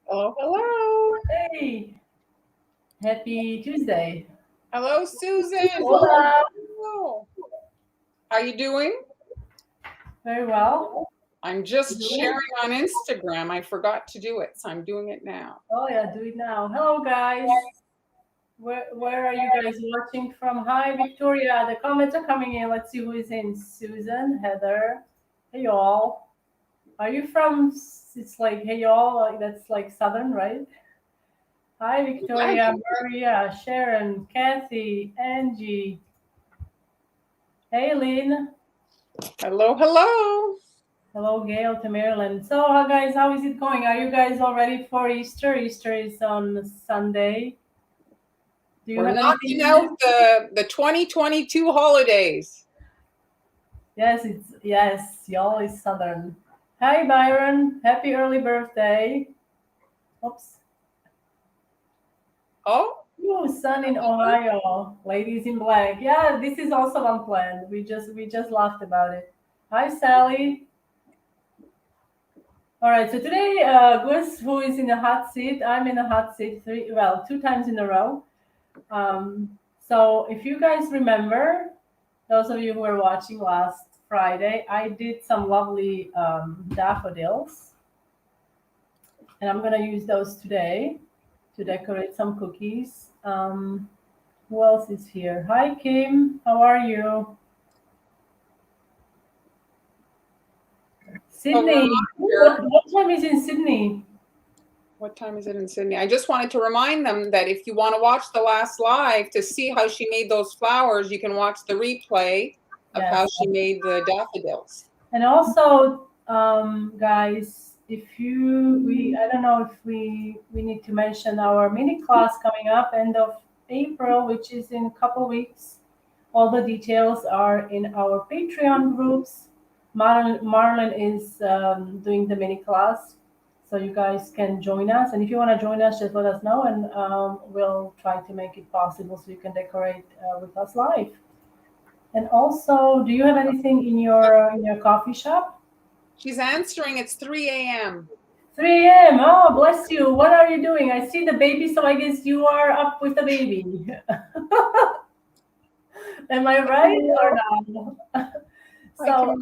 Hello, hello. Hey, happy Tuesday. Hello, Susan. Hola. Hello. How you doing? Very well. I'm just sharing on Instagram. I forgot to do it, so I'm doing it now. Oh yeah, do it now. Hello guys. Where are you guys watching from? Hi Victoria. The comments are coming in. Let's see who is in. Susan, Heather. Hey y'all. Are you from? It's like hey y'all. Like that's like Southern, right? Hi Victoria, Maria, Sharon, Kathy, Angie. Hey Lynn. Hello, hello. Hello, Gail to Maryland. So, guys, how is it going? Are you guys all ready for Easter? Easter is on Sunday. Do you We're have knocking anything? out the 2022 holidays. Yes, y'all is Southern. Hi, Byron. Happy early birthday. Oops. Oh, Ooh, sun in Ohio. Ladies in black. Yeah, this is also unplanned. We just laughed about it. Hi, Sally. All right, so today, Gus, who is in the hot seat, I'm in the hot seat 2 times in a row. So if you guys remember, those of you who were watching last Friday, I did some lovely daffodils, and I'm gonna use those today to decorate some cookies. Who else is here? Hi, Kim. How are you? Sydney. What time is in Sydney? What time is it in Sydney? I just wanted to remind them that if you want to watch the last live to see how she made those flowers, you can watch the replay of how she made the daffodils. And also, guys, I don't know if we need to mention our mini class coming up end of April, which is in a couple weeks. All the details are in our Patreon groups. Marlon is doing the mini class, so you guys can join us. And if you want to join us, just let us know, and we'll try to make it possible so you can decorate with us live. And also, do you have anything in your coffee shop? She's answering. It's 3 a.m. 3 a.m. Oh, bless you. What are you doing? I see the baby, so I guess you are up with the baby. Am I right or not? So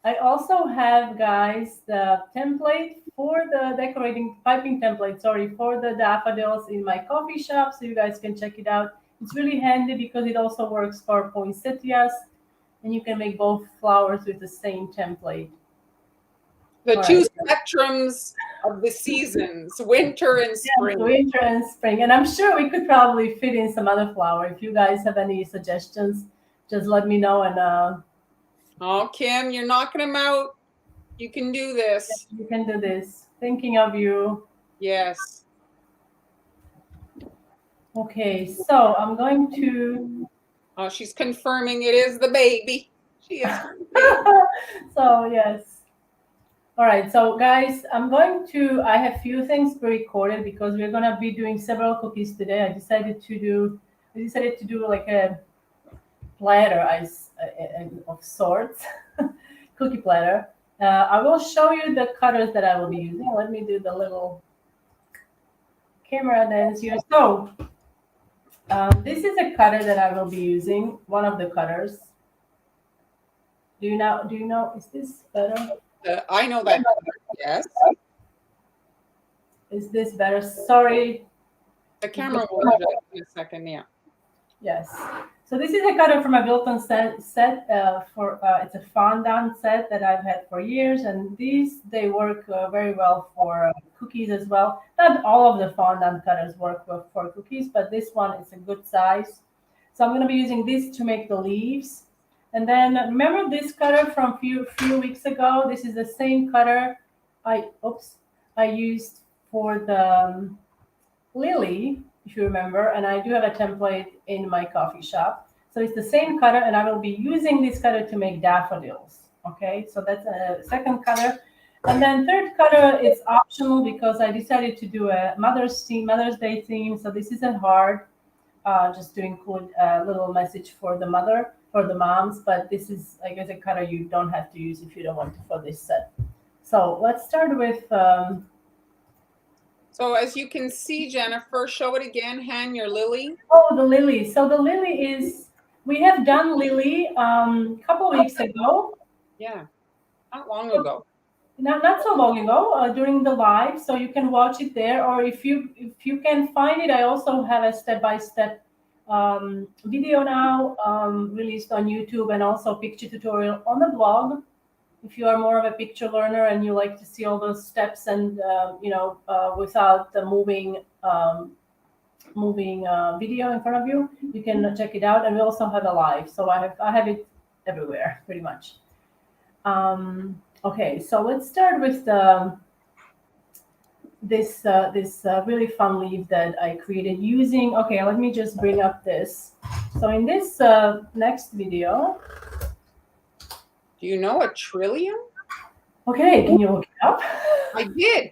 I also have, guys, the template for the piping template, sorry, for the daffodils in my coffee shop, so you guys can check it out. It's really handy because it also works for poinsettias, and you can make both flowers with the same template. The two spectrums of the seasons, winter and spring. Yes, winter and spring. And I'm sure we could probably fit in some other flower. If you guys have any suggestions, just let me know. And oh, Kim, you're knocking them out. You can do this. Yes, you can do this. Thinking of you. Yes. Okay, so I'm going to. Oh, she's confirming it is the baby. She is. So yes. All right, so guys, I have few things pre-recorded because we're gonna be doing several cookies today. I decided to do like a platter of sorts, cookie platter. I will show you the cutters that I will be using. Let me do the little camera dance here. So this is a cutter that I will be using, one of the cutters. Do you know, is this better? I know that. Yes. Is this better? Sorry. The camera will adjust in a second. Yeah. Yes. So this is a cutter from a built-in set. It's a fondant set that I've had for years, and they work very well for cookies as well. Not all of the fondant cutters work well for cookies, but this one is a good size. So I'm going to be using this to make the leaves. And then remember this cutter from few weeks ago? This is the same cutter I used for the lily, if you remember, and I do have a template in my coffee shop. So it's the same cutter, and I will be using this cutter to make daffodils. Okay, so that's a second cutter. And then third cutter is optional because I decided to do a Mother's Day theme. So this isn't hard. just to include a little message for the moms. But this is, I guess, a cutter you don't have to use if you don't want to for this set. So let's start with. So as you can see, Jennifer, show it again, Han, your lily. Oh, the lily. So the lily is, we have done lily a couple weeks ago. Yeah, not long ago. Not so long ago, during the live, so you can watch it there, or if you can find it, I also have a step-by-step video now released on YouTube, and also picture tutorial on the blog. If you are more of a picture learner and you like to see all those steps and without the moving video in front of you, you can check it out. And we also have a live, so I have it everywhere pretty much. Okay, so let's start with this really fun leaf that I created using. Okay, let me just bring up this. So in this next video. Do you know a trillium? Okay, can you look it up? I did.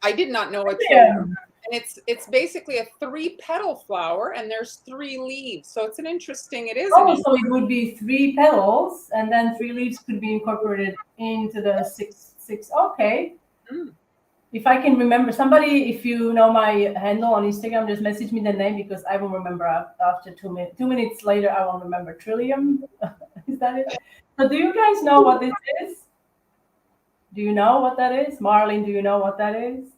I did not know a trillium. And it's basically a 3-petal flower, and there's 3 leaves. So it's an interesting. It is. Oh, so it would be 3 petals, and then 3 leaves could be incorporated into the six. Okay. Mm. If I can remember, somebody, if you know my handle on Instagram, just message me the name, because I will remember after 2 minutes. 2 minutes later, I won't remember. Trillium, is that it? So do you guys know what this is? Do you know what that is? Marlene, do you know what that is?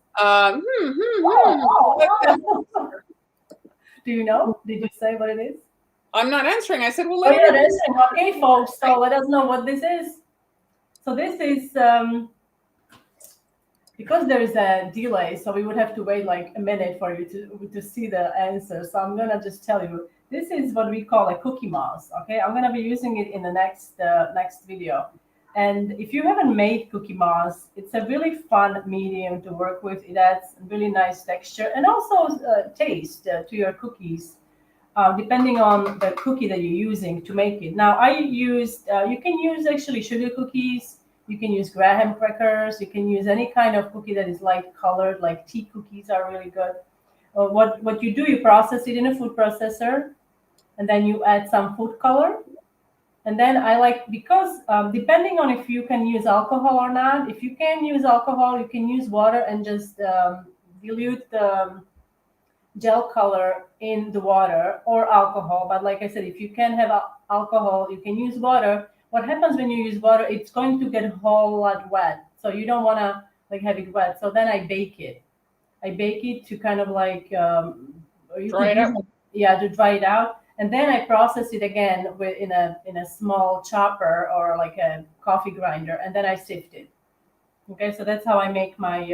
Do you know? Did you say what it is? I'm not answering. I said, well, let me answering. Okay, folks. So let us know what this is. So this is because there is a delay, so we would have to wait like a minute for you to see the answer. So I'm gonna just tell you. This is what we call a cookie mouse. Okay, I'm gonna be using it in the next video. And if you haven't made cookie moss, it's a really fun medium to work with. It adds really nice texture and also taste to your cookies, depending on the cookie that you're using to make it. Now, I used, you can use actually sugar cookies, you can use graham crackers, you can use any kind of cookie that is light colored, like tea cookies are really good. What you do, you process it in a food processor, and then you add some food color. And then I like, because depending on if you can use alcohol or not, if you can use alcohol, you can use water and just dilute the gel color in the water, or alcohol. But like I said, if you can have alcohol, you can use water. What happens when you use water, it's going to get a whole lot wet. So you don't want to like have it wet. So then I bake it. I bake it to kind of like, dry it out. Yeah, to dry it out. And then I process it again in a small chopper or like a coffee grinder, and then I sift it. Okay, so that's how I make my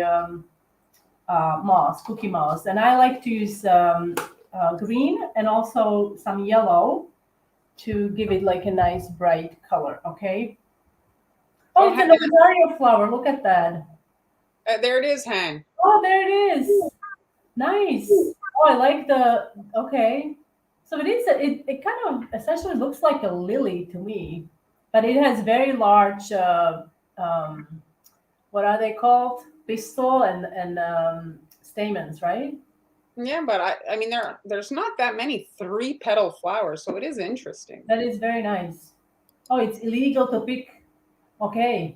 cookie moss. And I like to use green and also some yellow to give it like a nice bright color. Okay. Oh, it's an Ontario flower. Look at that. There it is, Han. Oh, there it is. Nice. Oh, I like the. Okay. So it is. It kind of essentially looks like a lily to me, but it has very large. What are they called? Pistil and stamens, right? Yeah, but I mean there's not that many 3-petal flowers, so it is interesting. That is very nice. Oh, it's illegal to pick. Okay.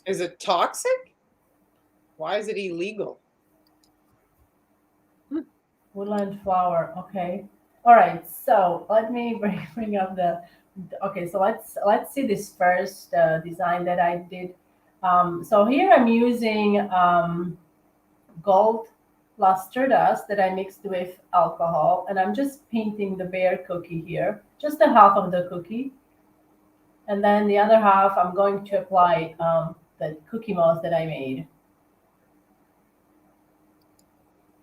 Is it toxic? Why is it illegal? Woodland flower. Okay. All right. So let me bring up the. Okay. So let's see this first design that I did. So here I'm using gold luster dust that I mixed with alcohol, and I'm just painting the bare cookie here, just the half of the cookie, and then the other half I'm going to apply the cookie moss that I made.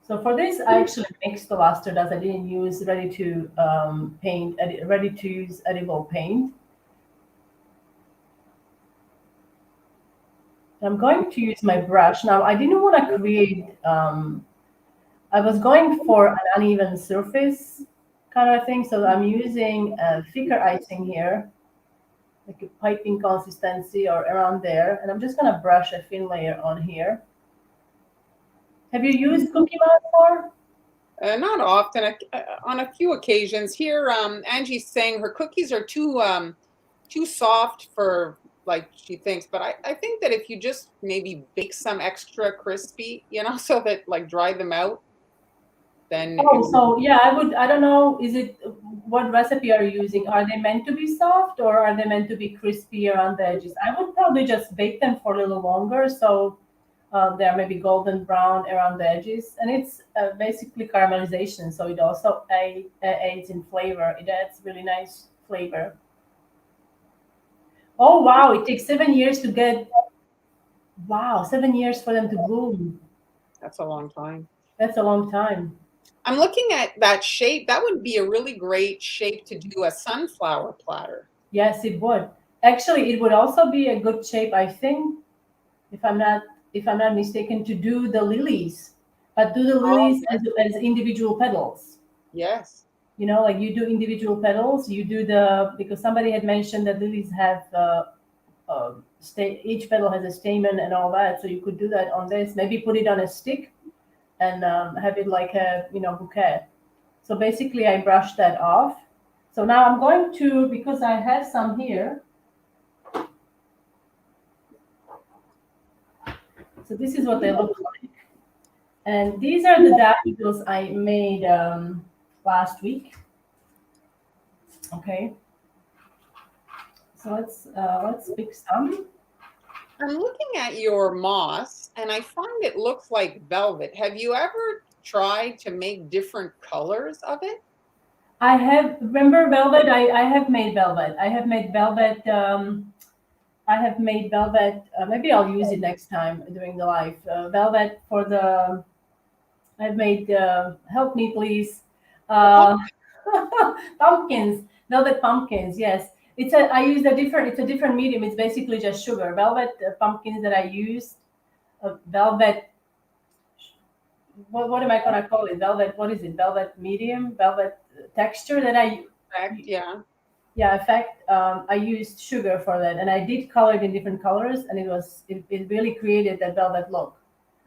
So for this, I actually mixed the luster dust. I didn't use ready to use edible paint. I'm going to use my brush. Now, I didn't want to create, I was going for an uneven surface kind of thing. So I'm using thicker icing here, like a piping consistency or around there. And I'm just going to brush a thin layer on here. Have you used cookie moss before? Not often. On a few occasions. Here, Angie's saying her cookies are too soft for like she thinks. But I think that if you just maybe bake some extra crispy, so that like dry them out, then Oh, so yeah, I don't know, what recipe are you using? Are they meant to be soft or are they meant to be crispy around the edges? I would probably just bake them for a little longer so they're maybe golden brown around the edges. And it's basically caramelization, so it also aids in flavor. It adds really nice flavor. Oh, wow, it takes 7 years to get, wow, 7 years for them to bloom. that's a long time. That's a long time. I'm looking at that shape. That would be a really great shape to do a sunflower platter. Yes, it would. Actually, it would also be a good shape, I think, if I'm not mistaken, to do the lilies, but do the Oh, lilies as individual petals. yes. Like you do individual petals. You do because somebody had mentioned that lilies have each petal has a stamen and all that. So you could do that on this. Maybe put it on a stick and have it like a bouquet. So basically, I brushed that off. So now I'm going to, because I have some here. So this is what they look like. And these are the daffodils I made last week. Okay. So let's pick some. I'm looking at your moss and I find it looks like velvet. Have you ever tried to make different colors of it? I have, remember velvet? I have made velvet. I have made velvet. Maybe I'll use it next time during the live. Velvet for the. I've made. Help me, please. Uh, pumpkins. Velvet pumpkins. Yes, I used a different. It's a different medium. It's basically just sugar. Velvet pumpkins that I used. Velvet. What am I gonna call it? Velvet. What is it? Velvet medium. Velvet texture that I. Correct, yeah. Yeah, in fact, I used sugar for that, and I did color it in different colors, and it really created that velvet look.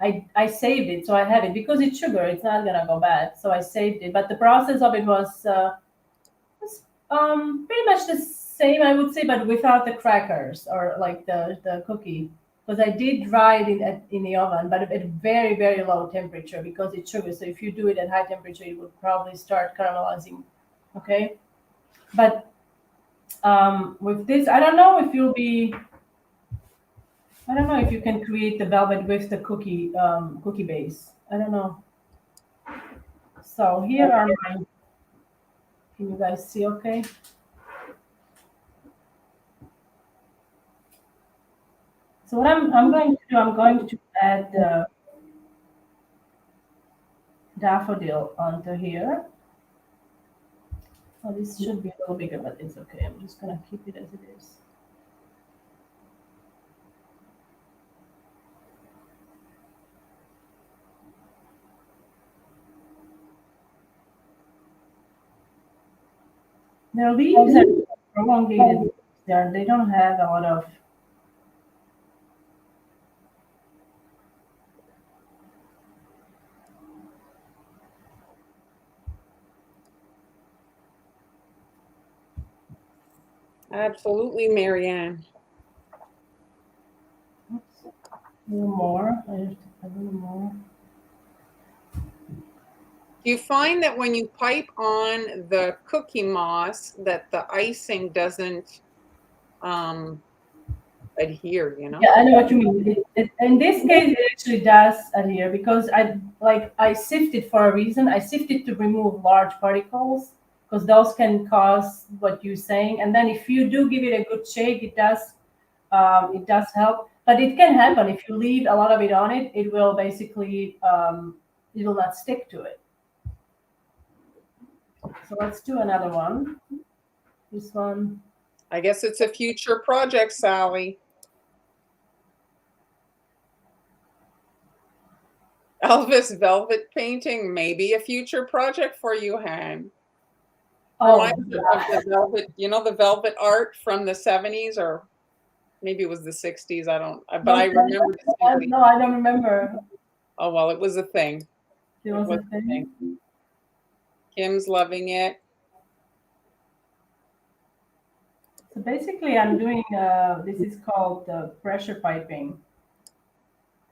I saved it, so I have it because it's sugar. It's not gonna go bad, so I saved it. But the process of it was pretty much the same, I would say, but without the crackers or like the cookie, because I did dry it in the oven, but at very very low temperature because it's sugar. So if you do it at high temperature, it would probably start caramelizing. Okay, but with this, I don't know if you can create the velvet with the cookie base. I don't know. So here are my. Can you guys see? Okay. So what I'm going to do, I'm going to add the daffodil onto here. Oh, this should be a little bigger, but it's okay. I'm just gonna keep it as it is. Their leaves are prolongated. They don't have a lot of. Absolutely, Marianne. Oops, a little more. I have to a little more. Do you find that when you pipe on the cookie moss that the icing doesn't adhere, Yeah, I know what you mean. In this case, it actually does adhere because I sifted for a reason. I sifted to remove large particles because those can cause what you're saying. And then if you do give it a good shake, it does help. But it can happen if you leave a lot of it on it. It will basically it will not stick to it. So let's do another one. This one. I guess it's a future project, Sally. Elvis velvet painting, maybe a future project for you, Han. Oh, Reminds me of the velvet, the velvet art from the 70s, or maybe it was the 60s. I don't, but I remember distinctly. no, I don't remember. Oh, well, it was a thing. There was a thing. Kim's loving it. So basically I'm doing, this is called pressure piping.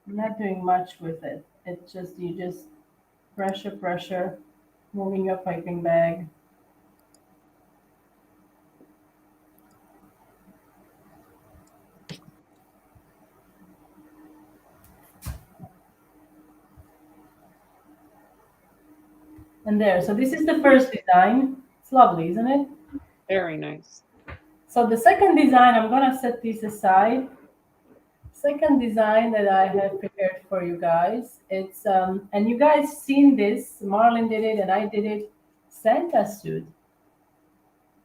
I'm not doing much with it. It's just, you just pressure, moving your piping bag. And there, so this is the first design. It's lovely, isn't it? Very nice. So the second design, I'm gonna set this aside. Second design that I have prepared for you guys. It's and you guys seen this. Marlon did it and I did it. Santa suit.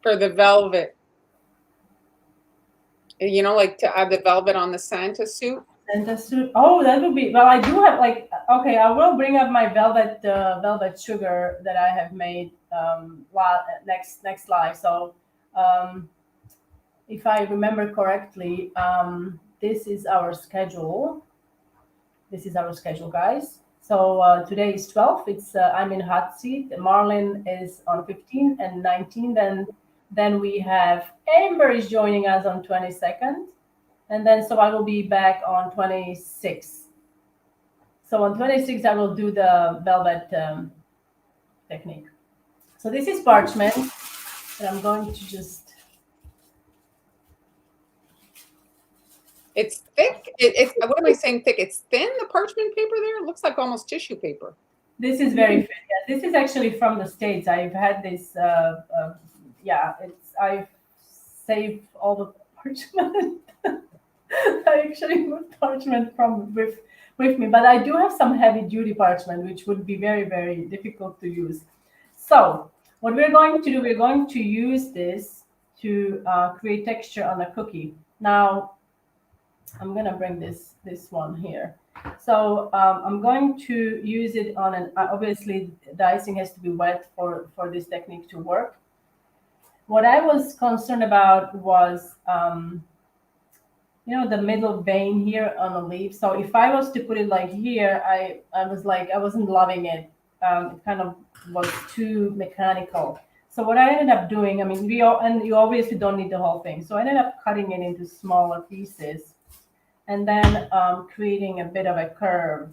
For the velvet. You know, like to add the velvet on the Santa suit. Santa suit. Oh, that would be, well, I do have like, okay, I will bring up my velvet sugar that I have made next live. So if I remember correctly, this is our schedule. This is our schedule, guys. So today is 12. It's I'm in hot seat. Marlin is on 15 and 19. Then we have Amber is joining us on 22nd, and then so I will be back on 26. So on 26 I will do the velvet technique. So this is parchment, and I'm going to just. It's thick. It's what am I saying? Thick. It's thin. The parchment paper there. It looks like almost tissue paper. This is very thin. Yeah, this is actually from the States. I've had this. Yeah, I've saved all the parchment. I actually moved parchment from with me, but I do have some heavy duty parchment, which would be very, very difficult to use. So what we're going to do, we're going to use this to create texture on a cookie. Now, I'm gonna bring this one here. So I'm going to use it on an, obviously the icing has to be wet for this technique to work. What I was concerned about was, the middle vein here on the leaf. So if I was to put it like here, I was like, I wasn't loving it. It kind of was too mechanical. So what I ended up doing, I mean, and you obviously don't need the whole thing. So I ended up cutting it into smaller pieces and then creating a bit of a curve.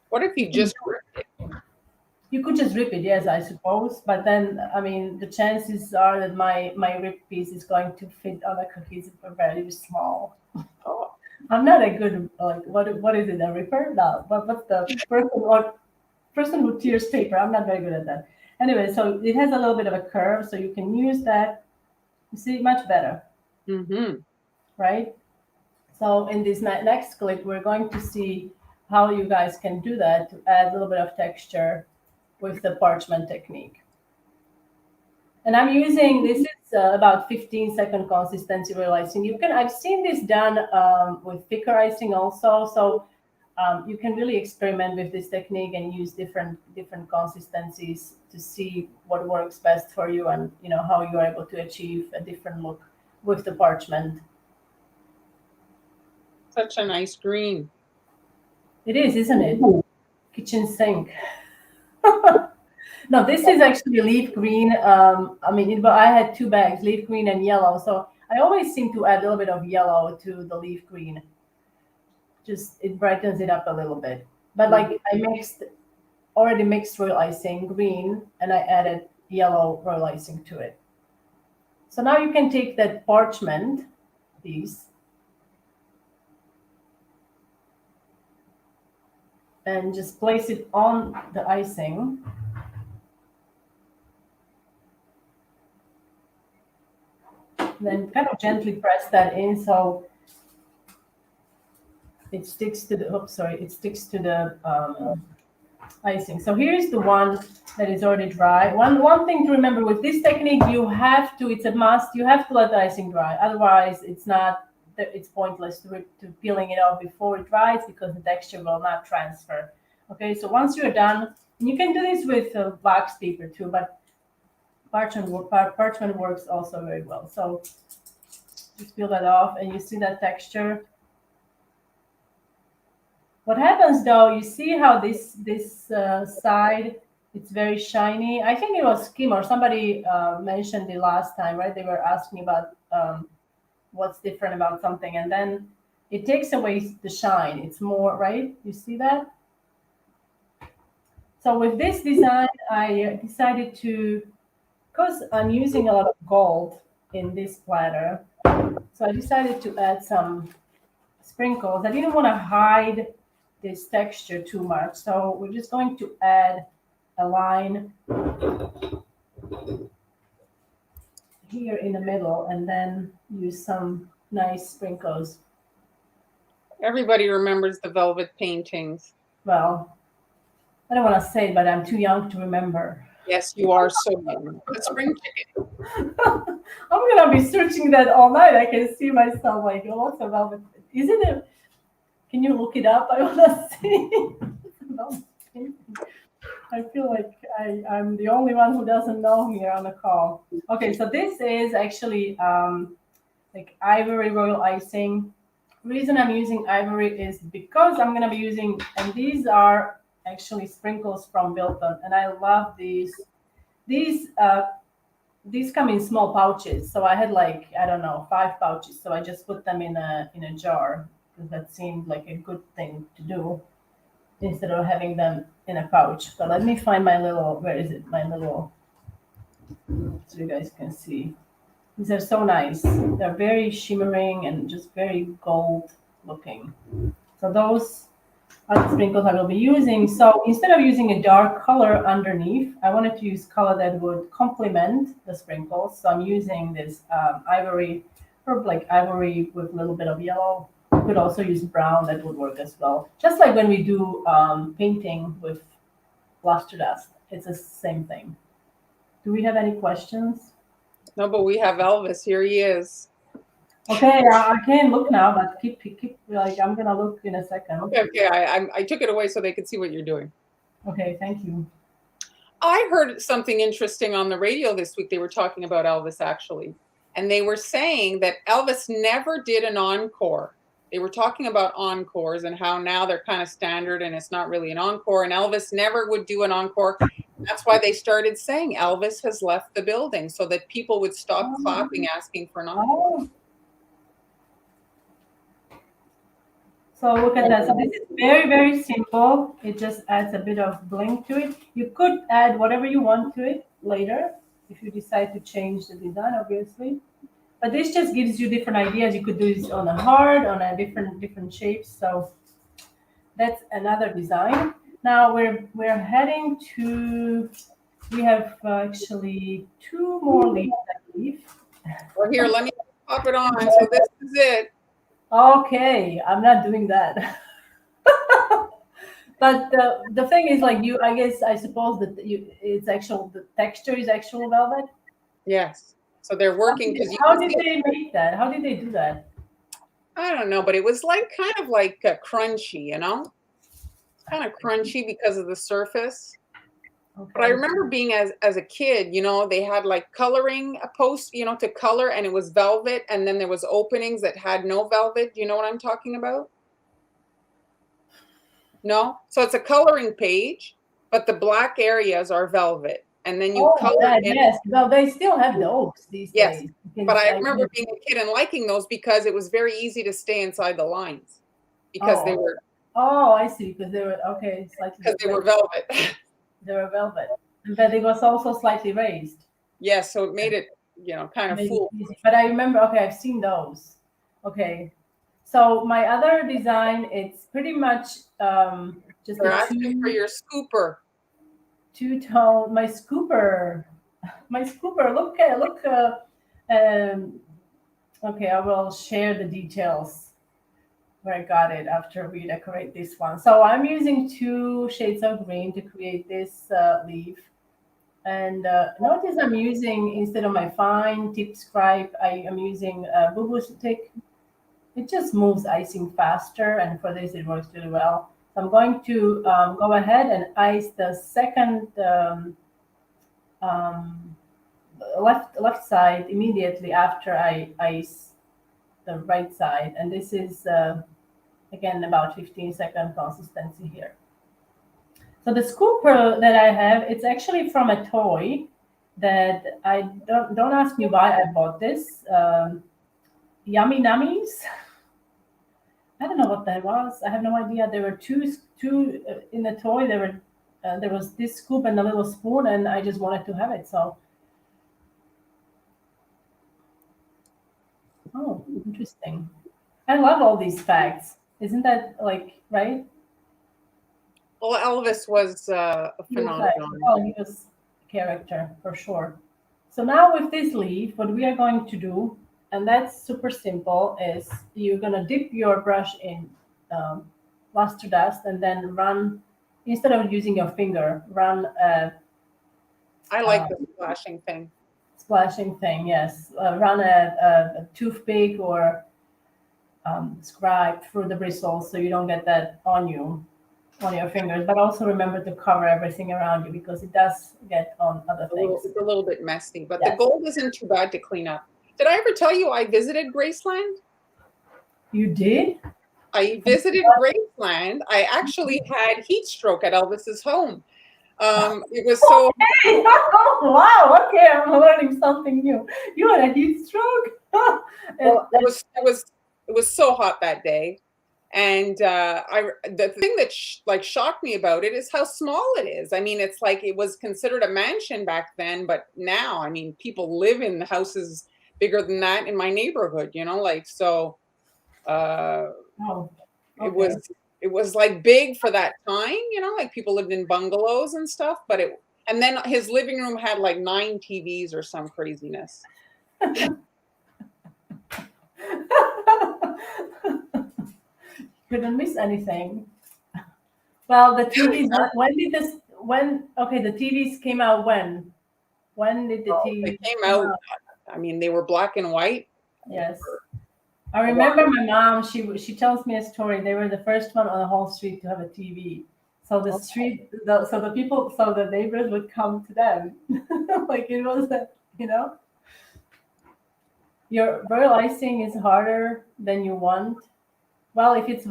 What if you just ripped it? You could just rip it, yes, I suppose. But then, I mean, the chances are that my ripped piece is going to fit on the cookies very small. Oh. I'm not a good, like, what is it, a ripper? No, but what's the person who tears paper? I'm not very good at that. Anyway, so it has a little bit of a curve, so you can use that. You see, much better. Mm-hmm. Right? So in this next clip, we're going to see how you guys can do that to add a little bit of texture with the parchment technique. And I'm using, this is about 15-second consistency real icing. I've seen this done with thicker icing also. So you can really experiment with this technique and use different consistencies to see what works best for you, and how you are able to achieve a different look with the parchment. Such a nice green. It is, isn't it? Kitchen sink. No, this is actually leaf green. But I had two bags, leaf green and yellow. So I always seem to add a little bit of yellow to the leaf green. Just, it brightens it up a little bit. But like I already mixed royal icing green, and I added yellow royal icing to it. So now you can take that parchment piece and just place it on the icing. Then kind of gently press that in so it sticks to the icing. So here's the one that is already dry. One thing to remember with this technique, it's a must, you have to let the icing dry. Otherwise, it's pointless to peeling it off before it dries, because the texture will not transfer. Okay, so once you're done, and you can do this with wax paper too, but parchment works also very well. So just peel that off, and you see that texture. What happens though, you see how this side, it's very shiny. I think it was Kim or somebody mentioned it last time, right? They were asking about what's different about something, and then it takes away the shine. It's more, right? You see that? So with this design, I decided to, because I'm using a lot of gold in this platter, so I decided to add some sprinkles. I didn't want to hide this texture too much, so we're just going to add a line here in the middle and then use some nice sprinkles. Everybody remembers the velvet paintings. Well, I don't want to say it, but I'm too young to remember. Yes, you are so young. The spring chicken. I'm gonna be searching that all night. I can see myself like, oh, what's a velvet? Is it a? Can you look it up? I wanna see. I feel like I'm the only one who doesn't know here on the call. Okay, so this is actually like ivory royal icing. Reason I'm using ivory is because I'm gonna be using, and these are actually sprinkles from Wilton, and I love these. These these come in small pouches, so I had like, I don't know, 5 pouches. So I just put them in a jar because that seemed like a good thing to do instead of having them in a pouch. But let me find my little, where is it? My little, so you guys can see. These are so nice. They're very shimmering and just very gold looking. So those are the sprinkles I will be using. So instead of using a dark color underneath, I wanted to use color that would complement the sprinkles. So I'm using this ivory, or like ivory with a little bit of yellow. You could also use brown, that would work as well. Just like when we do painting with luster dust, it's the same thing. Do we have any questions? No, but we have Elvis. Here he is. Okay, I can't look now, but keep like I'm gonna look in a second. Okay. I took it away so they could see what you're doing. Okay, thank you. I heard something interesting on the radio this week. They were talking about Elvis actually, and they were saying that Elvis never did an encore. They were talking about encores and how now they're kind of standard and it's not really an encore. And Elvis never would do an encore. That's why they started saying Elvis has left the building so that people would stop clapping, asking for an encore. Oh, so look at that. So this is very, very simple. It just adds a bit of bling to it. You could add whatever you want to it later if you decide to change the design, obviously. But this just gives you different ideas. You could do this on a heart, on a different shapes. So that's another design. Now we're heading to. We have actually 2 more leaves, I believe. Well, here, let me pop it on. So this is it. Okay, I'm not doing that. But the thing is, like you, I guess, I suppose that it's actual. The texture is actual velvet. Yes. So they're working because you How can did see. they make that? How did they do that? I don't know, but it was like kind of like crunchy, you know? It's kind of crunchy because of the surface. But I Okay. remember being as a kid, you know, they had like coloring a post, you know, to color, and it was velvet, and then there was openings that had no velvet. Do you know what I'm talking about? No? So it's a coloring page, but the black areas are velvet. And then you Oh, color that in. yes. Well, they still have those these Yes. days. But I remember being a kid and liking those because it was very easy to stay inside the lines because they Oh, were oh, I see. Because they were okay, slightly because they were raised. velvet. They were velvet, but it was also slightly raised. Yes, so it made it, you know, kind of Made it fool. easy. But I remember. Okay, I've seen those. Okay, so my other design, it's pretty much just They're a asking for your scooper. two-tone. My scooper, my scooper. Look. Um, okay, I will share the details where I got it after we decorate this one. So I'm using 2 shades of green to create this leaf. And notice I'm using, instead of my fine tip scribe, I am using boo boo stick. It just moves icing faster, and for this it works really well. So I'm going to go ahead and ice the second um, left side immediately after I ice the right side. And this is again, about 15-second consistency here. So the scoop that I have, it's actually from a toy that I don't ask me why I bought this. Yummy Nummies. I don't know what that was. I have no idea. There were two in the toy. There was this scoop and a little spoon, and I just wanted to have it. So, oh, interesting. I love all these facts. Isn't that like right? Well, Elvis was a He was phenomenon. he was a character for sure. So now with this leaf, what we are going to do, and that's super simple, is you're gonna dip your brush in luster dust and then run, instead of using your finger, run a I like the splashing thing. splashing thing. Yes, run a toothpick or scribe through the bristles so you don't get that on your fingers. But also remember to cover everything around you because it does get on other things. It's a little bit messy, but Yes. the gold isn't too bad to clean up. Did I ever tell you I visited Graceland? You did? I visited Graceland. I actually had heat stroke at Elvis's home. It was so. Hey, wow, okay, I'm learning something new. You had a heat stroke? Well, it was so hot that day, and the thing that shocked me about it is how small it is. I mean, it's like it was considered a mansion back then, but now, I mean, people live in houses bigger than that in my neighborhood. You know, like so. Oh, okay. It was like big for that time. You know, like people lived in bungalows and stuff. And then his living room had like 9 TVs or some craziness. Couldn't miss anything. Well, the TVs. The TVs came out when? When did the TVs? They came out. I mean, they were black and white. Yes. I remember my mom. She tells me a story. They were the first one on the whole street to have a TV. So the neighbors would come to them, like it was your royal icing is harder than you want. Well, if it's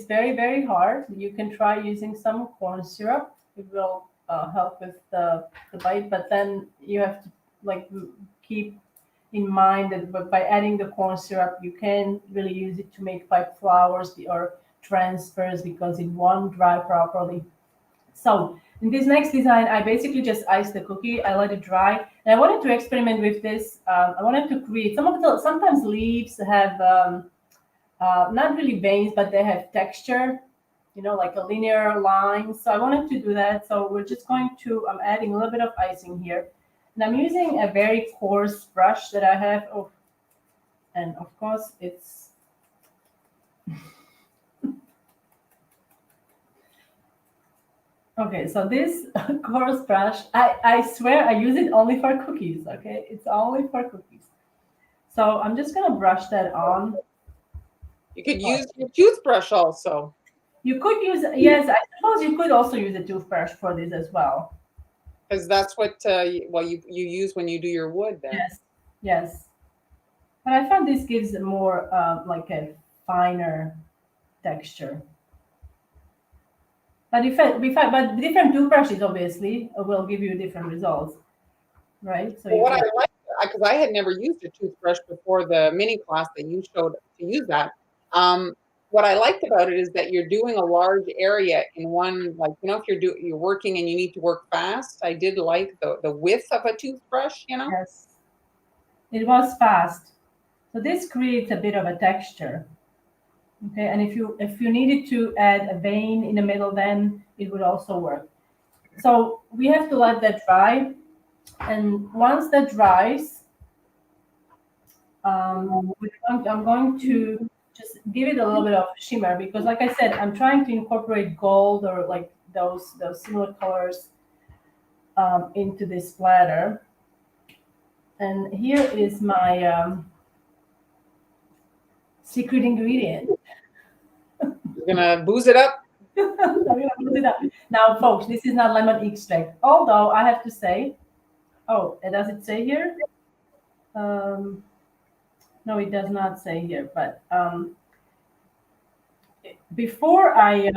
very, very hard, you can try using some corn syrup. It will help with the bite, but then you have to like keep in mind that by adding the corn syrup, you can really use it to make pipe flowers or transfers because it won't dry properly. So in this next design, I basically just iced the cookie. I let it dry, and I wanted to experiment with this. I wanted to create sometimes leaves have not really veins, but they have texture, like a linear line. So I wanted to do that. So we're just I'm adding a little bit of icing here. And I'm using a very coarse brush that I have. Oh, and of course it's okay. So this coarse brush, I swear I use it only for cookies. Okay, it's only for cookies. So I'm just gonna brush that on. You could use your toothbrush also. You could use, yes, I suppose you could also use a toothbrush for this as well. Because that's what you use when you do your wood then. Yes. But I found this gives more like a finer texture. But but different toothbrushes obviously will give you different results, right? So what I like, because I had never used a toothbrush before the mini class that you showed to use that. What I liked about it is that you're doing a large area in one, like, if you're working and you need to work fast. I did like the width of a toothbrush, Yes. It was fast. So this creates a bit of a texture. Okay, and if you needed to add a vein in the middle, then it would also work. So we have to let that dry. And once that dries, I'm going to just give it a little bit of shimmer because, like I said, I'm trying to incorporate gold or like those similar colors into this splatter. And here is my secret ingredient. You're gonna booze it up. Now, folks, this is not lemon extract. Although I have to say, does it say here? No, it does not say here, but before I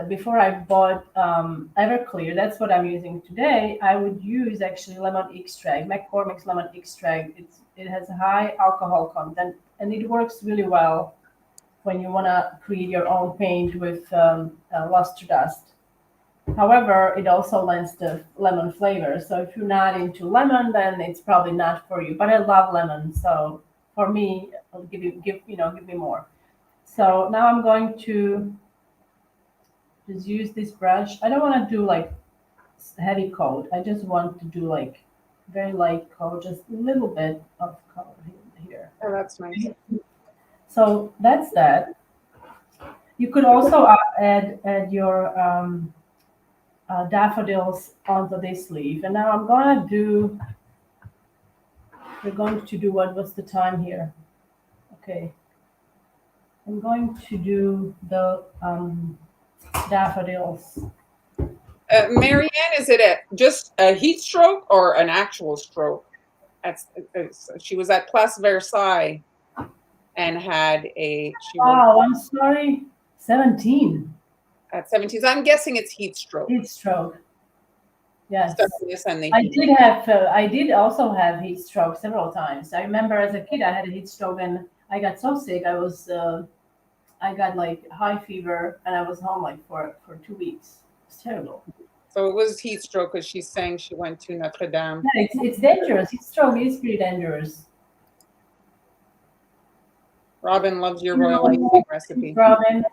before I bought Everclear, that's what I'm using today. I would use actually lemon extract, McCormick's lemon extract. It has a high alcohol content, and it works really well when you want to create your own paint with luster dust. However, it also lends the lemon flavor. So if you're not into lemon, then it's probably not for you. But I love lemon, so for me, I'll give me more. So now I'm going to just use this brush. I don't want to do like heavy coat. I just want to do like very light coat, just a little bit of color here. Oh, that's nice. So that's that. You could also add your daffodils onto this leaf. And now we're going to do what's the time here? Okay. I'm going to do the daffodils. Marianne, is it just a heat stroke or an actual stroke? She was at Place Versailles and had Oh, I'm sorry. 17. at 17. I'm guessing it's heat stroke. Heat stroke. Yes. And I did also have heat stroke several times. I remember as a kid I had a heat stroke and I got so sick. I got like high fever and I was home like for 2 weeks. It's terrible. So it was heat stroke because she's saying she went to Notre Dame. Yeah, it's dangerous. Heat stroke is pretty dangerous. Robin loves your royal icing recipe. Robin.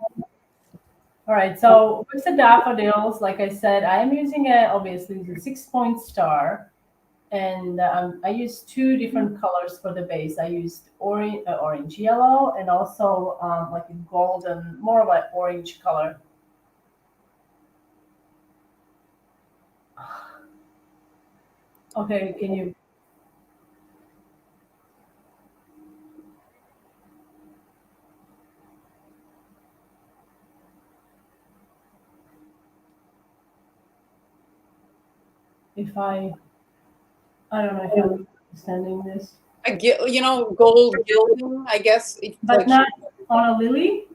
All right, so with the daffodils, like I said, I am using obviously the 6-point star, and I used 2 different colors for the base. I used orange yellow, and also like a golden, more of an orange color. Okay, can you? If I don't know if I'm understanding this. Gold gilding, I guess. But like, not on a lily?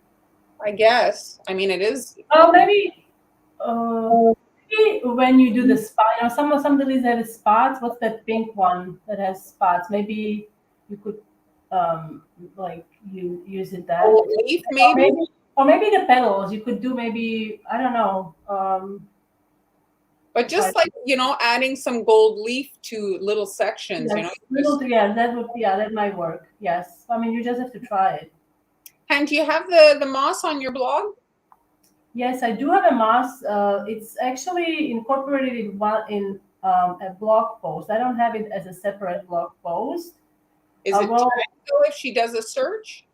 I guess. I mean, it is. Oh, maybe when you do the spot, some lilies have spots. What's that pink one that has spots? Maybe you could like you use it that. Leaf, maybe? Or maybe the petals. You could do maybe, I don't know. But just like, adding some gold leaf to little sections, yes, that might work. Yes. I mean, you just have to try it. And do you have the moss on your blog? Yes, I do have a moss. It's actually incorporated in a blog post. I don't have it as a separate blog post. Is it if she does a search?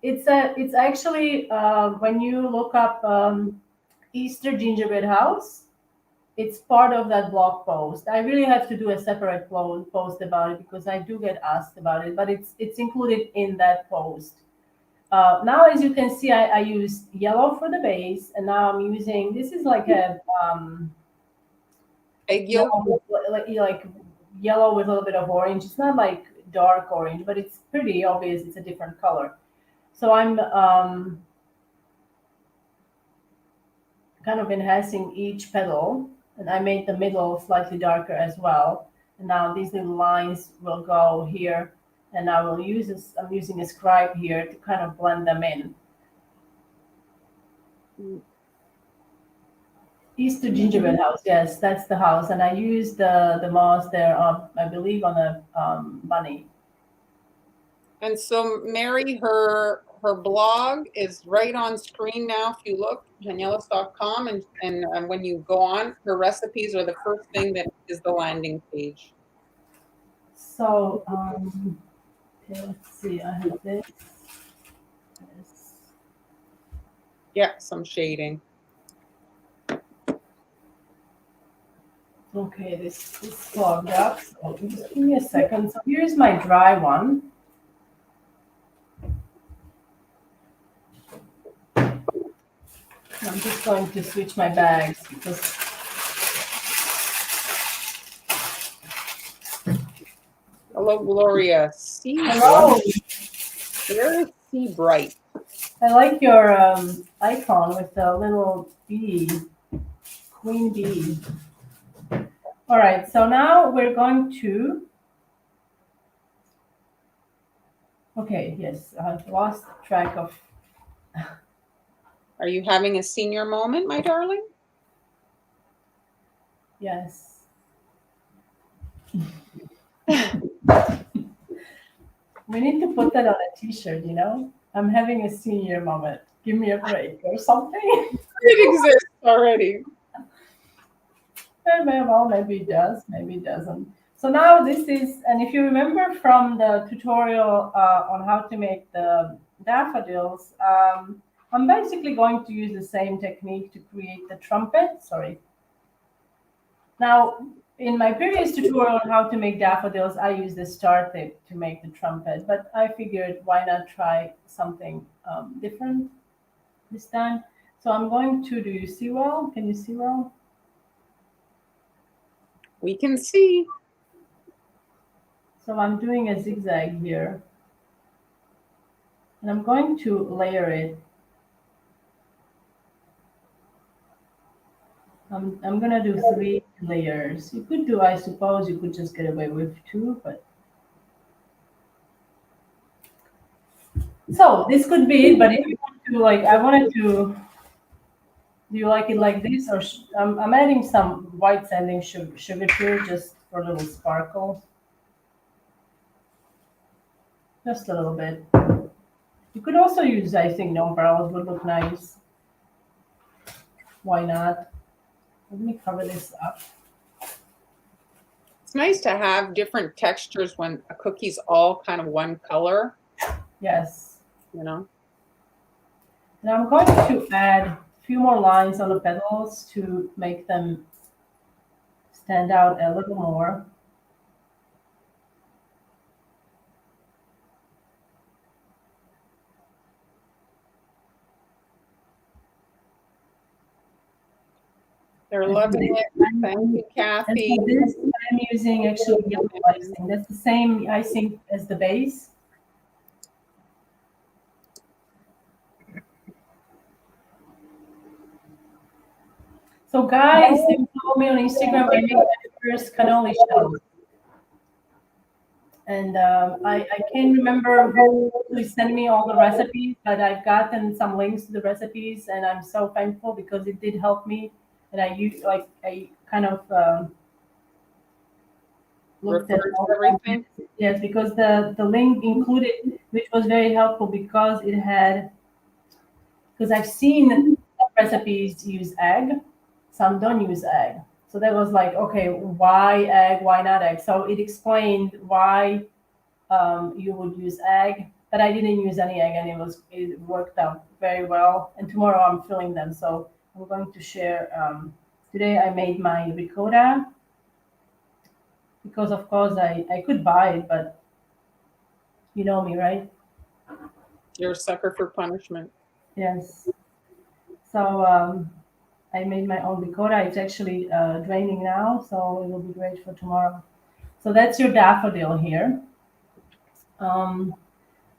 It's actually when you look up Easter gingerbread house, it's part of that blog post. I really have to do a separate post about it because I do get asked about it, but it's included in that post. Now, as you can see, I used yellow for the base, and now I'm using, this is like a egg yolk, like yellow with a little bit of orange. It's not like dark orange, but it's pretty obvious. It's a different color. So I'm kind of enhancing each petal, and I made the middle slightly darker as well. And now these little lines will go here. And I will use this, I'm using a scribe here to kind of blend them in. Easter gingerbread house, yes, that's the house. And I used the moss there, I believe, on a bunny. And so Mary, her blog is right on screen now. If you look, Hanielas.com, and when you go on, her recipes are the first thing that is the landing page. So, okay, let's see. I have this. Yeah, some shading. Okay, this is clogged up. So just give me a second. So here's my dry one. I'm just going to switch my bags because. Hello, Gloria. Hello. Where is Sea Bright? I like your icon with the little bee, queen bee. All right, so now we're going to, okay, yes, I've lost track of, Are you having a senior moment, my darling? yes. We need to put that on a t-shirt, you know? I'm having a senior moment. Give me a break or something. It exists already. Well, maybe it does, maybe it doesn't. So now this is, and if you remember from the tutorial on how to make the daffodils, I'm basically going to use the same technique to create the trumpet. Sorry. Now, in my previous tutorial on how to make daffodils, I used the star tip to make the trumpet, but I figured why not try something different this time. So I'm going to, do you see well? Can you see well? We can see. So I'm doing a zigzag here. And I'm going to layer it. I'm gonna do 3 layers. You could do, I suppose, you could just get away with 2, but so this could be it. But if you want to, like, I wanted to, do you like it like this, or I'm adding some white sanding sugar here just for a little sparkle, just a little bit. You could also use, I think, nonpareils would look nice. Why not? Let me cover this up. It's nice to have different textures when a cookie's all kind of one color, Yes. you know? And I'm going to add a few more lines on the petals to make them stand out a little more. They're And for loving this, it. Thank you, and Kathy. for this, I'm using actually yellow icing. That's the same icing as the base. So guys, if you follow me on Instagram, I made my first cannoli shells. And I can't remember who actually sent me all the recipes, but I've gotten some links to the recipes, and I'm so thankful because it did help me. And I used, like, I kind of looked Refer at to all everything. yes, because the link included, which was very helpful because it had, because I've seen some recipes use egg, some don't use egg. So that was like, okay, why egg? Why not egg? So it explained why you would use egg, but I didn't use any egg, and it worked out very well. And tomorrow I'm filling them, so I'm going to share. Today I made my ricotta because of course I could buy it, but you know me, right? You're a sucker for punishment. Yes. So I made my own ricotta. It's actually draining now, so it will be great for tomorrow. So that's your daffodil here. Um,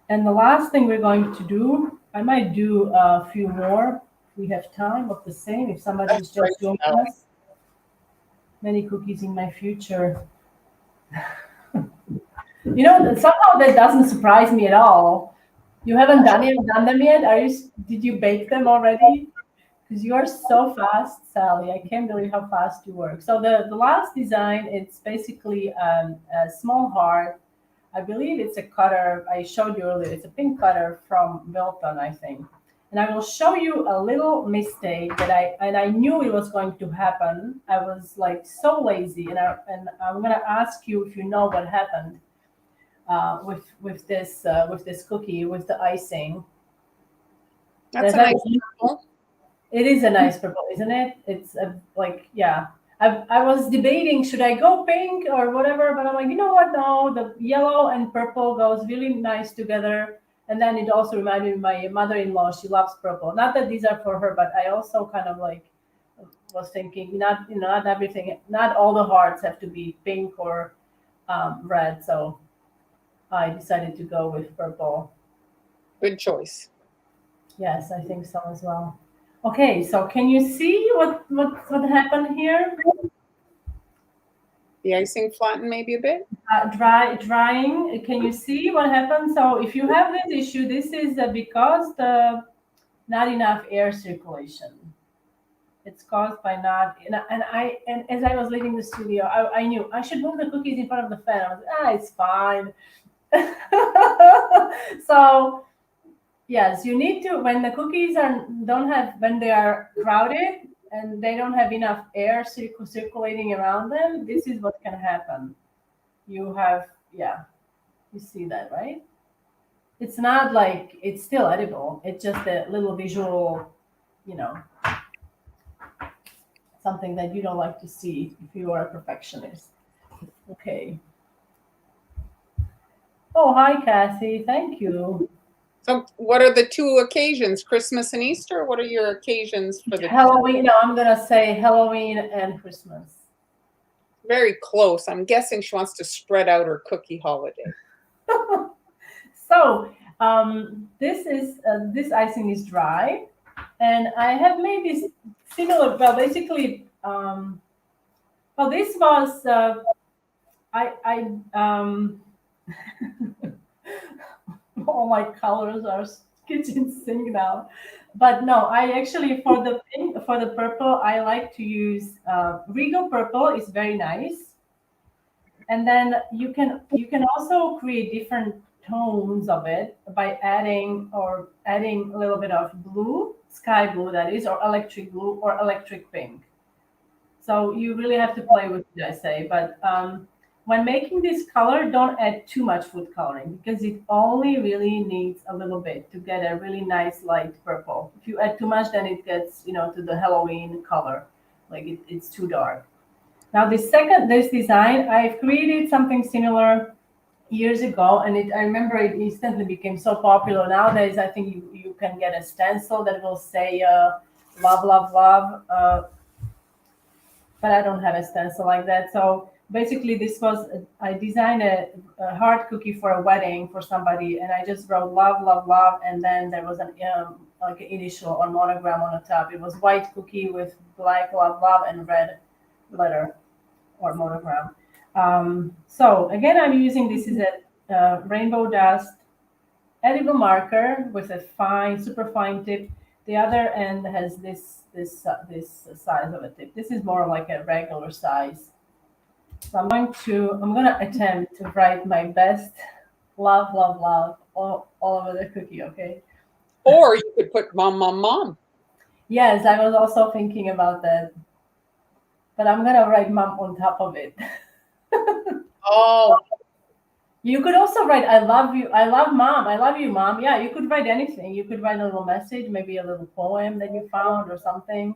and the last thing we're going to do, I might do a few more if we have time of the same. If somebody is That's right, just joining Sally. us, many cookies in my future. You know, somehow that doesn't surprise me at all. You haven't done them yet? Did you bake them already? Because you are so fast, Sally. I can't believe how fast you work. So the last design, it's basically a small heart. I believe it's a cutter. I showed you earlier. It's a pink cutter from Wilton, I think. And I will show you a little mistake that I knew it was going to happen. I was like so lazy, and I'm gonna ask you if you know what happened with this cookie with the icing. That's That a I nice was purple. It is a nice purple, isn't it? It's like, yeah. I was debating should I go pink or whatever, but I'm like, you know what? No, the yellow and purple goes really nice together. And then it also reminded me of my mother-in-law. She loves purple. Not that these are for her, but I also kind of like was thinking, not not everything, not all the hearts have to be pink or red. So I decided to go with purple. Good choice. Yes, I think so as well. Okay, so can you see what happened here? The icing flattened maybe a bit. Drying. Can you see what happened? So if you have this issue, this is because the not enough air circulation. It's caused by not and as I was leaving the studio, I knew I should move the cookies in front of the fan. I was it's fine. So yes, you need to when the cookies are don't have when they are crowded and they don't have enough air circulating around them. This is what can happen. You have yeah, you see that right? It's not like it's still edible. It's just a little visual, you know, something that you don't like to see if you are a perfectionist. Okay. Oh, hi, Cassie. Thank you. So what are the two occasions, Christmas and Easter? What are your occasions for the Halloween. No, I'm gonna say Halloween and Christmas. very close? I'm guessing she wants to spread out her cookie holiday. So this icing is dry, and I have made this similar. Well, basically, well, this was I all my colors are kitchen sink now. But no, I actually for the pink, for the purple, I like to use Regal purple is very nice. And then you can also create different tones of it by adding a little bit of blue, sky blue that is, or electric blue or electric pink. So you really have to play with it, I say. But when making this color, don't add too much food coloring because it only really needs a little bit to get a really nice light purple. If you add too much, then it gets, to the Halloween color. Like it's too dark. Now, this design, I've created something similar years ago, and I remember it instantly became so popular. Nowadays, I think you can get a stencil that will say love, love, love. But I don't have a stencil like that. So basically, I designed a heart cookie for a wedding for somebody, and I just wrote love, love, love, and then there was an like an initial or monogram on the top. It was white cookie with black love, love, and red letter or monogram. So again, I'm using this is a rainbow dust edible marker with a fine, super fine tip. The other end has this size of a tip. This is more like a regular size. So I'm gonna attempt to write my best love, love, love all over the cookie. Okay. Or you could put mom, mom, mom. Yes, I was also thinking about that, but I'm gonna write mom on top of it. Oh, You could also write "I love you," "I love mom," "I love you, mom." Yeah, you could write anything. You could write a little message, maybe a little poem that you found or something.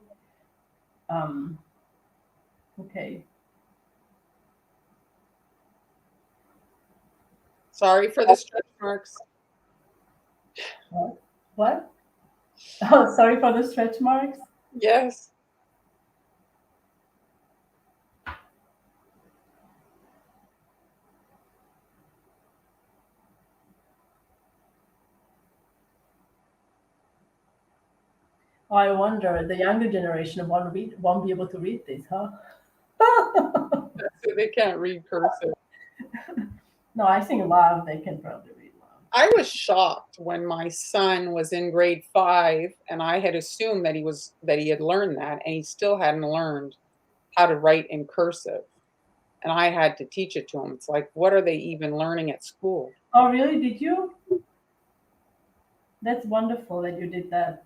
Um, okay. sorry for the stretch marks. What? What? Oh, sorry for the stretch marks. Yes. Oh, I wonder the younger generation won't be able to read this, huh? So they can't read cursive. No, I think love they can probably read love. I was shocked when my son was in grade 5 and I had assumed that he had learned that and he still hadn't learned how to write in cursive. And I had to teach it to him. It's like, what are they even learning at school? Oh, really? Did you? That's wonderful that you did that.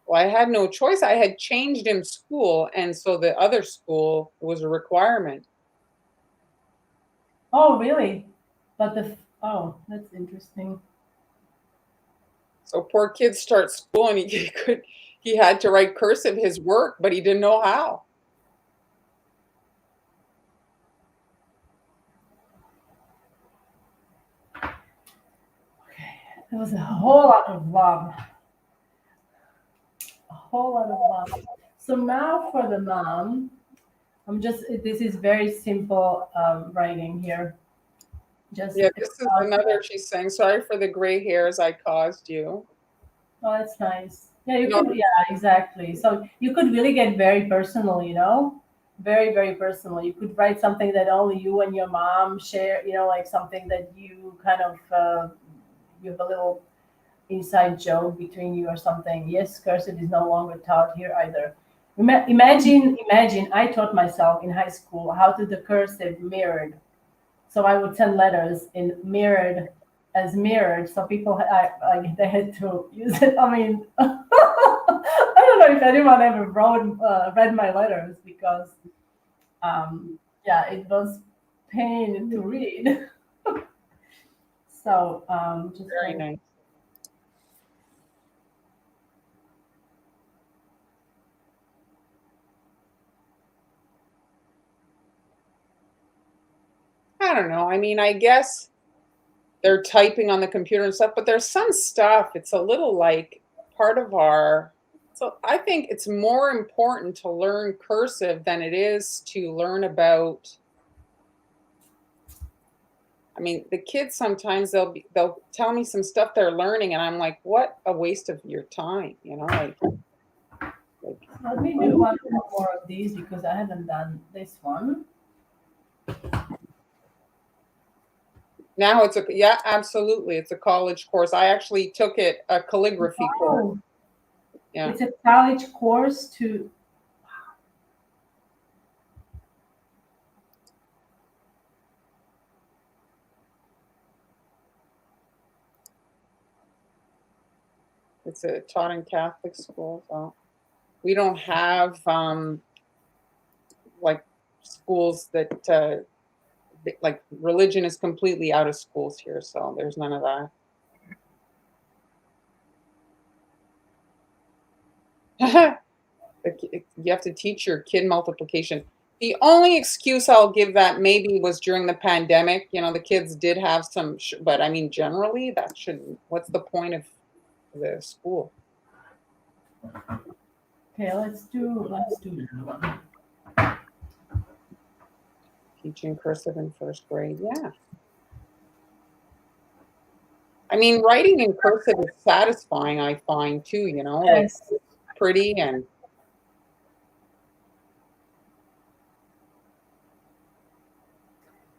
Well, I had no choice. I had changed him school, and so the other school was a requirement. Oh, really? But oh, that's interesting. So poor kid starts school and he had to write cursive his work, but he didn't know how. There was a whole lot of love. A whole lot of love. So now for the mom, this is very simple writing here. Just Yeah, this is another she's saying, sorry for the gray hairs I caused you. Oh, that's nice. Yeah, you No, could. Yeah, exactly. So you could really get very personal, very, very personal. You could write something that only you and your mom share, like something that you kind of, you have a little inside joke between you or something. Yes, cursive is no longer taught here either. Imagine, I taught myself in high school how to do cursive mirrored. So I would send letters in mirrored as mirrored, so people they had to use it. I mean, I don't know if anyone ever read my letters because yeah, it was pain to read. So just very going. nice. I don't know. I mean, I guess they're typing on the computer and stuff, but there's some stuff, it's a little like part of our, so I think it's more important to learn cursive than it is to learn about, I mean, the kids sometimes they'll tell me some stuff they're learning and I'm like, what a waste of your time, like Let me do one more of these because I haven't done this one. now it's a, yeah, absolutely. It's a college course. I actually took it, a calligraphy course. Oh, Yeah. it's a college course to. It's a taught in Catholic school. So we don't have like schools that like religion is completely out of schools here, so there's none of that. You have to teach your kid multiplication. The only excuse I'll give that maybe was during the pandemic. The kids did have some, but I mean, generally, that shouldn't. What's the point of the school? Okay, let's do that one. Teaching cursive in first grade, yeah. I mean, writing in cursive is satisfying, I find too, like Yes. pretty and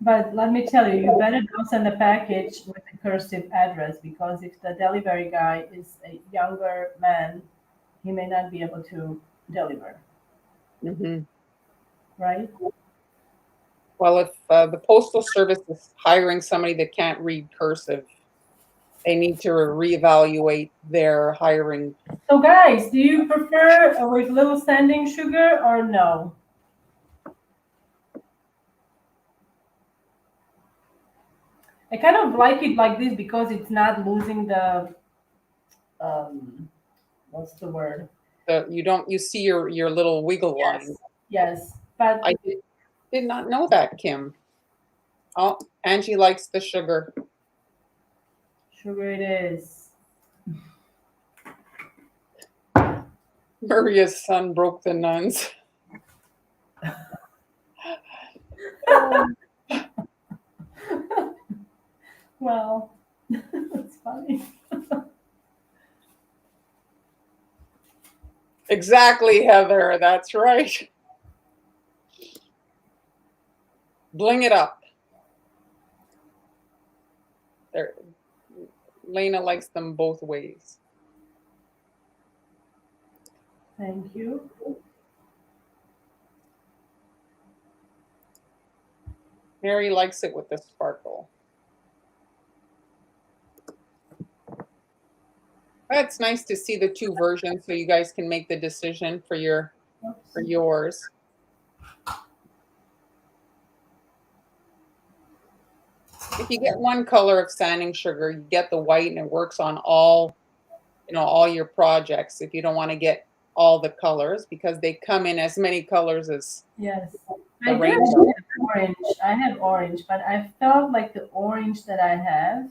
But let me tell you, you better don't send a package with a cursive address because if the delivery guy is a younger man, he may not be able to deliver, mhm. right? Well, if the postal service is hiring somebody that can't read cursive, they need to reevaluate their hiring. So, guys, do you prefer with little sanding sugar or no? I kind of like it like this because it's not losing the um, what's the word? You see your little wiggle line. Yes, yes. But I did not know that, Kim. Oh, Angie likes the sugar. sugar it is. Maria's son broke the nuns. Well, that's funny. Exactly, Heather. That's right. Bling it up. There, Lena likes them both ways. Thank you. Mary likes it with the sparkle. It's nice to see the two versions so you guys can make the decision for yours. If you get one color of sanding sugar, you get the white and it works on all your projects. If you don't want to get all the colors because they come in as many colors as Yes. the I do rainbow. have orange. I have orange, but I felt like the orange that I have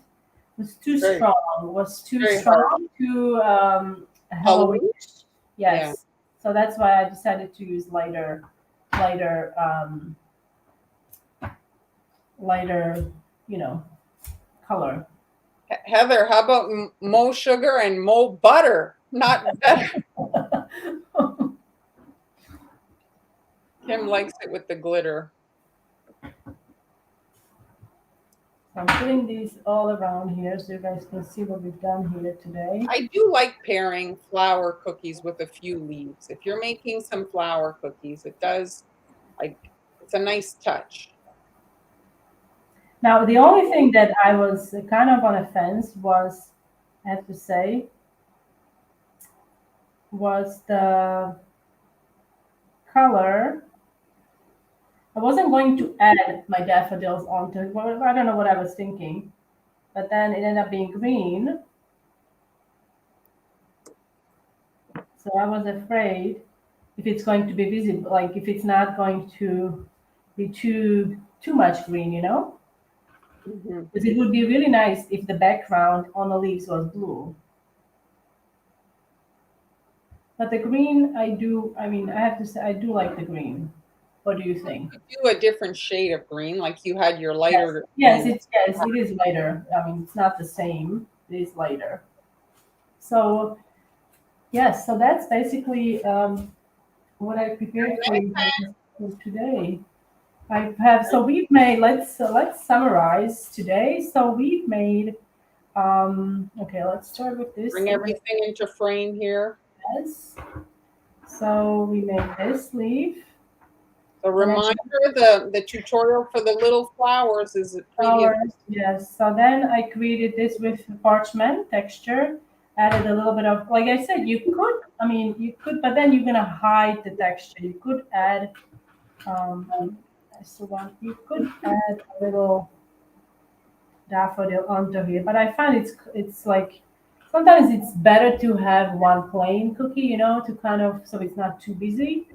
was too Very, strong, was too very hard. strong, too Halloween? Halloweenish. Yeah. Yes. So that's why I decided to use lighter, lighter, you know, color. Heather, how about mo sugar and mo butter? Not better. Kim likes it with the glitter. I'm putting these all around here so you guys can see what we've done here today. I do like pairing flour cookies with a few leaves. If you're making some flour cookies, it does, like, it's a nice touch. Now, the only thing that I was kind of on a fence was, I have to say, was the color. I wasn't going to add my daffodils onto it. Well, I don't know what I was thinking, but then it ended up being green. So I was afraid if it's going to be visible, like if it's not going to be too much green, you know? Mm-hmm. Because it would be really nice if the background on the leaves was blue. But the green, I mean, I have to say, I do like the green. What do you think? Do a different shade of green, like you had your lighter. Yes, it is lighter. I mean, it's not the same. It is lighter. So yes, so that's basically what I prepared for you guys for today. I have so we've made let's summarize today. So we've made okay, let's start with this. Bring everything into frame here. Yes. So we made this leaf. So reminder, the tutorial for the little flowers is the previous. Flowers, yes. So then I created this with parchment texture. Added a little bit of, like I said, you could, I mean, you could, but then you're gonna hide the texture. You could add, I still want, you could add a little daffodil onto here. But I find it's like sometimes it's better to have one plain cookie, you know, to kind of so it's not too busy.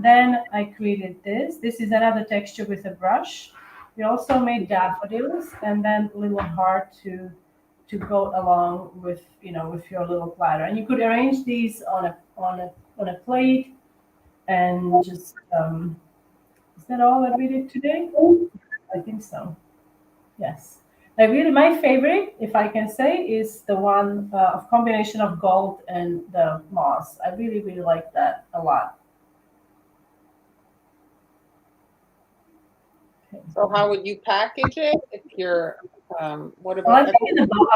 Then I created this. This is another texture with a brush. We also made daffodils and then a little heart to go along with with your little platter. And you could arrange these on a plate and just is that all that we did today? I think so. Yes. I really my favorite, if I can say, is the one of combination of gold and the moss. I really like that a lot. So how would you package it if you're, what Well, about?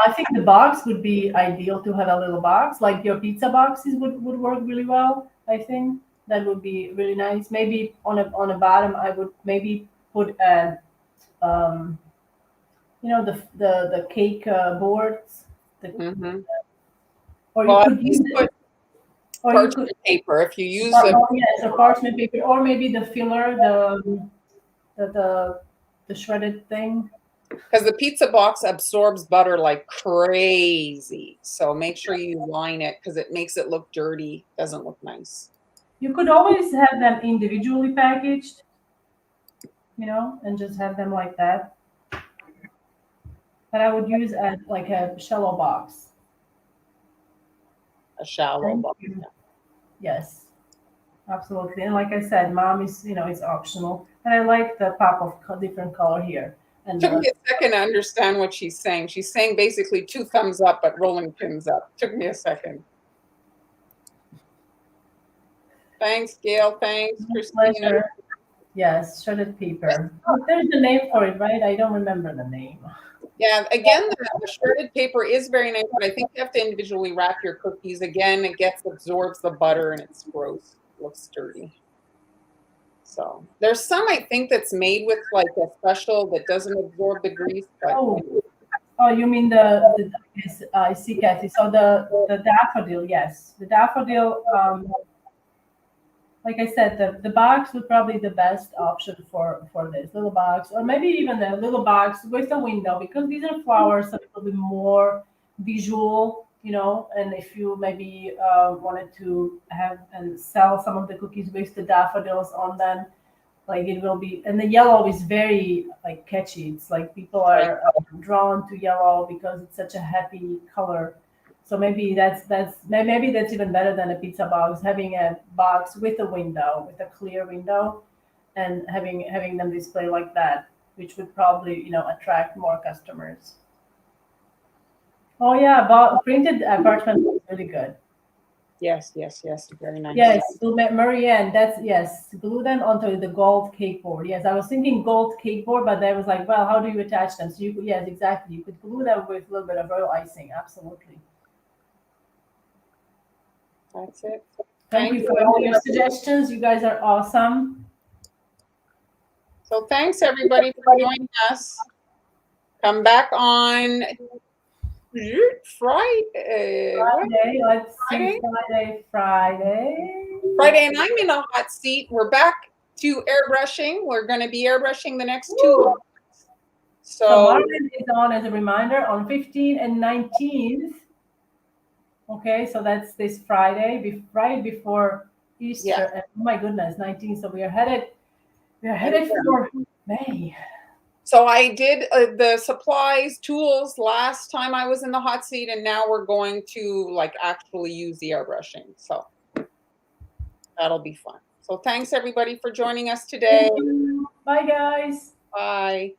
I think the box would be ideal to have a little box, like your pizza boxes would work really well. I think that would be really nice. Maybe on a bottom, I would maybe put a the cake boards, Mm-hmm. or you Well, at could use least it, put or you could parchment paper if you use the. yes, or parchment paper, or maybe the filler, the shredded thing. Because the pizza box absorbs butter like crazy. So make sure you line it because it makes it look dirty. Doesn't look nice. You could always have them individually packaged, and just have them like that. But I would use like a shallow box. A shallow Thank box. you. Yes, absolutely. And like I said, mom is optional. And I like the pop of different color here. And Took me a second to understand what she's saying. She's saying basically 2 thumbs up, but rolling pins up. Took me a second. Thanks, Gail. Thanks, Christina. pleasure. Yes, shredded paper. There's a name for it, right? I don't remember the name. Yeah, again, the shredded paper is very nice, but I think you have to individually wrap your cookies. Again, it absorbs the butter and it's gross. It looks dirty. So there's some I think that's made with like a special that doesn't absorb the grease. But Oh, you mean the yes, I see, Kathy. So the daffodil, yes, the daffodil. Like I said, the box would probably be the best option for this little box, or maybe even the little box with a window, because these are flowers, so it'll be more visual, And if you maybe wanted to have and sell some of the cookies with the daffodils on them, like it will be, and the yellow is very like catchy. It's like people are drawn to yellow because it's such a happy color. So maybe that's even better than a pizza box, having a box with a window, with a clear window, and having them display like that, which would probably attract more customers. Oh yeah, but printed parchment is really good. Yes, yes, yes. Very nice. Yes, Marianne, that's yes. Glue them onto the gold cake board. Yes, I was thinking gold cake board, but I was like, well, how do you attach them? So you, yes, exactly. You could glue them with a little bit of royal icing. Absolutely. That's it. Thank Thank you you for all all. your suggestions. You guys are awesome. So thanks everybody for joining us. Come back on Friday. What? Friday, let's see, Friday? Friday. Friday, and I'm in a hot seat. We're back to airbrushing. We're going to be airbrushing the next 2 Woo! months. So So Marvin is on as a reminder on 15th and 19th. Okay, so that's this Friday, right before yeah, Easter. And oh my goodness, 19th. So we are headed and for May. so I did the supplies, tools last time I was in the hot seat, and now we're going to like actually use the airbrushing. So that'll be fun. So thanks everybody for joining us today. Thank you. Bye, guys. Bye.